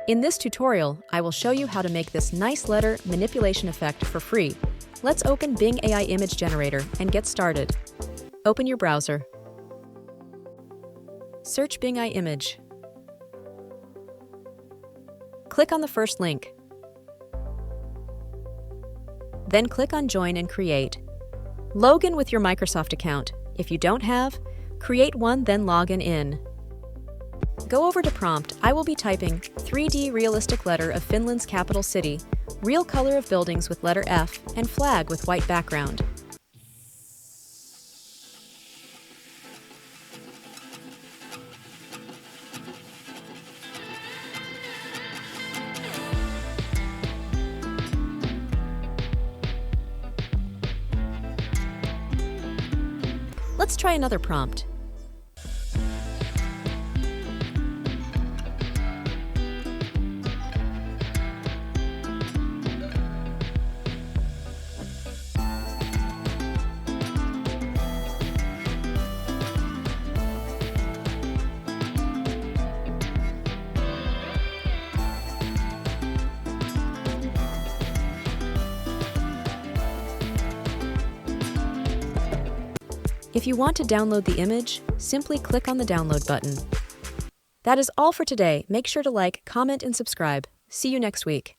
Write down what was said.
In this tutorial, I will show you how to make this nice letter manipulation effect for free. Let's open Bing AI Image Generator and get started. Open your browser. Search Bing AI Image. Click on the first link. Then click on Join and Create. Log in with your Microsoft account. If you don't have, create one, then log in. Go over to prompt. I will be typing 3D realistic letter of Finland's capital city, real color of buildings with letter F, and flag with white background. Let's try another prompt. If you want to download the image, simply click on the download button. That is all for today. Make sure to like, comment, and subscribe. See you next week.